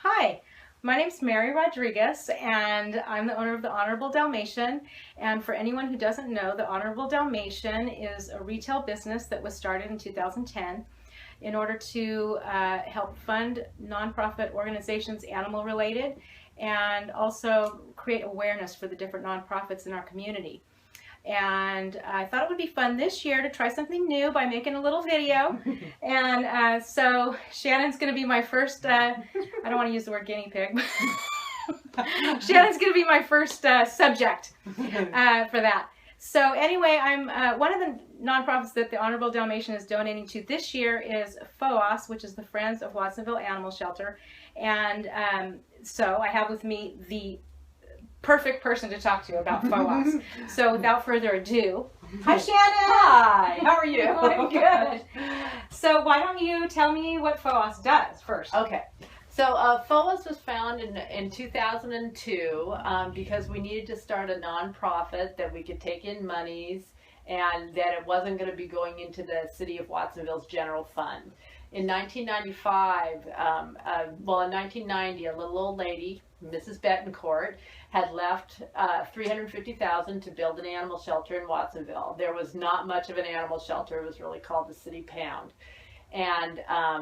Hi, my name's Mary Rodriguez, and I'm the owner of the Honorable Dalmatian. And for anyone who doesn't know, the Honorable Dalmatian is a retail business that was started in 2010 in order to help fund nonprofit organizations animal related and also create awareness for the different nonprofits in our community. And I thought it would be fun this year to try something new by making a little video. And so Shannon's going to be my first, I don't want to use the word guinea pig, but Shannon's going to be my first subject for that. So anyway, I'm one of the nonprofits that the Honorable Dalmatian is donating to this year is FOWAS, which is the Friends of Watsonville Animal Shelter. And so I have with me the perfect person to talk to about FOWAS. So without further ado, hi Shannon! Hi, how are you? I'm good. So why don't you tell me what FOWAS does first? Okay, so FOWAS was founded in 2002 because we needed to start a nonprofit that we could take in monies and that it wasn't going to be going into the city of Watsonville's general fund. In 1995, in 1990, a little old lady, Mrs. Betancourt, had left $350,000 to build an animal shelter in Watsonville. There was not much of an animal shelter. It was really called the City Pound. And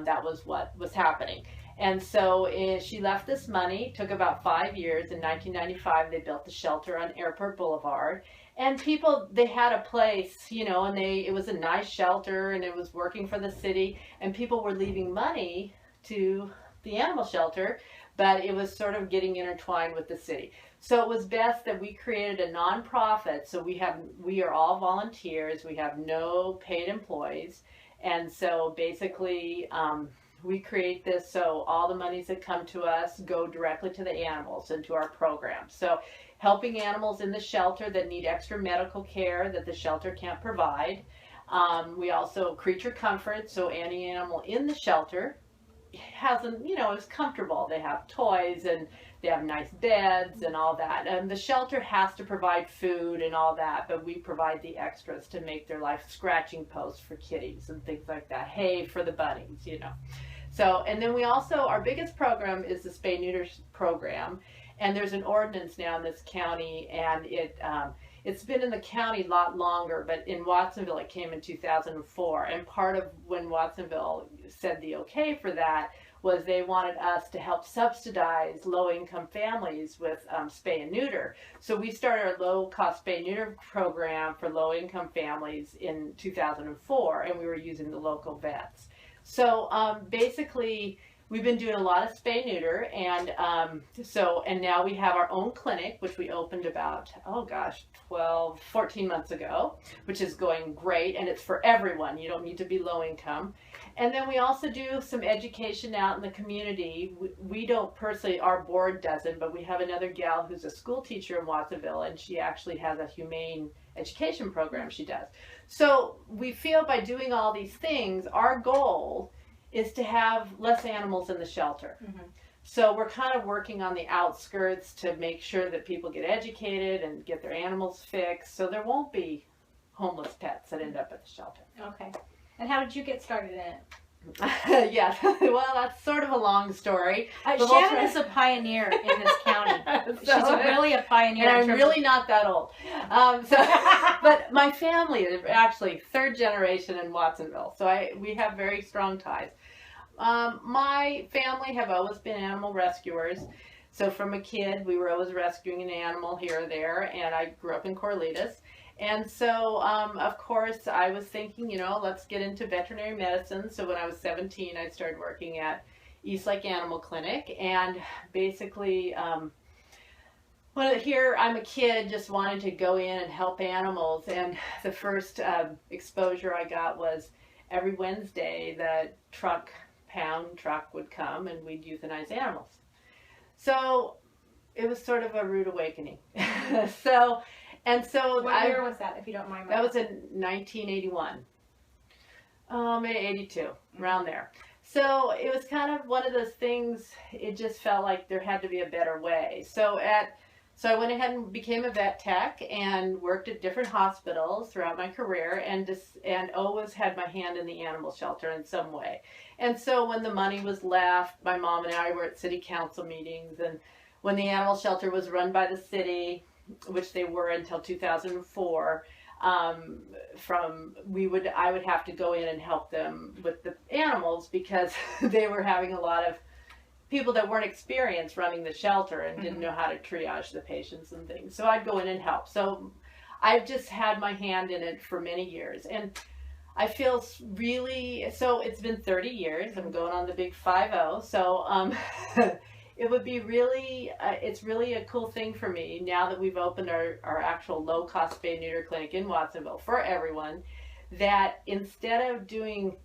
that was what was happening. And so she left this money. Took about 5 years. In 1995, they built the shelter on Airport Boulevard. And people, they had a place, you know, and it was a nice shelter and it was working for the city. And people were leaving money to the animal shelter, but it was sort of getting intertwined with the city. So it was best that we created a nonprofit. So we are all volunteers. We have no paid employees. And so basically we create this so all the monies that come to us go directly to the animals and to our program. So helping animals in the shelter that need extra medical care that the shelter can't provide. We also creature comfort, so any animal in the shelter is comfortable. They have toys and they have nice beds and all that. And the shelter has to provide food and all that, but we provide the extras to make their life scratching posts for kitties and things like that. Hay for the bunnies, you know. So, and then we also, our biggest program is the spay neuter program. And there's an ordinance now in this county, and it's been in the county a lot longer, but in Watsonville it came in 2004. And part of when Watsonville said the okay for that was they wanted us to help subsidize low-income families with spay and neuter. So we started our low-cost spay and neuter program for low-income families in 2004, and we were using the local vets. So basically, we've been doing a lot of spay neuter, and and now we have our own clinic, which we opened about 14 months ago, which is going great, and it's for everyone. You don't need to be low income. And then we also do some education out in the community. We don't personally, our board doesn't, but we have another gal who's a school teacher in Watsonville, and she actually has a humane education program she does. So we feel by doing all these things, our goal is to have less animals in the shelter. Mm-hmm. So we're kind of working on the outskirts to make sure that people get educated and get their animals fixed, so there won't be homeless pets that end up at the shelter. Okay. And how did you get started in it? Yes, well, that's sort of a long story. Shannon is a pioneer in this county. She's really a pioneer. And I'm really not that old. But my family is actually third generation in Watsonville, so we have very strong ties. My family have always been animal rescuers. So from a kid, we were always rescuing an animal here or there, and I grew up in Corlitas. And so, of course, I was thinking, let's get into veterinary medicine. So when I was 17, I started working at Eastlake Animal Clinic. And basically, here I'm a kid just wanting to go in and help animals. And the first exposure I got was every Wednesday, the pound truck would come and we'd euthanize animals. So it was sort of a rude awakening. What year was that, if you don't mind? That was in 1981. Maybe 82, around there. So it was kind of one of those things, it just felt like there had to be a better way. So at So I went ahead and became a vet tech and worked at different hospitals throughout my career, and always had my hand in the animal shelter in some way. And so when the money was left, my mom and I were at city council meetings, and when the animal shelter was run by the city, which they were until 2004, I would have to go in and help them with the animals because they were having a lot of people that weren't experienced running the shelter and didn't know how to triage the patients and things. So I'd go in and help. So I've just had my hand in it for many years, and I feel really, so it's been 30 years. I'm going on the big 50. So it would be really, it's really a cool thing for me now that we've opened our actual low-cost spay neuter clinic in Watsonville for everyone, that instead of doing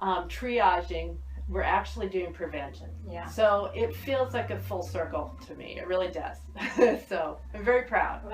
triaging, we're actually doing prevention. Yeah. So it feels like a full circle to me. It really does. So I'm very proud.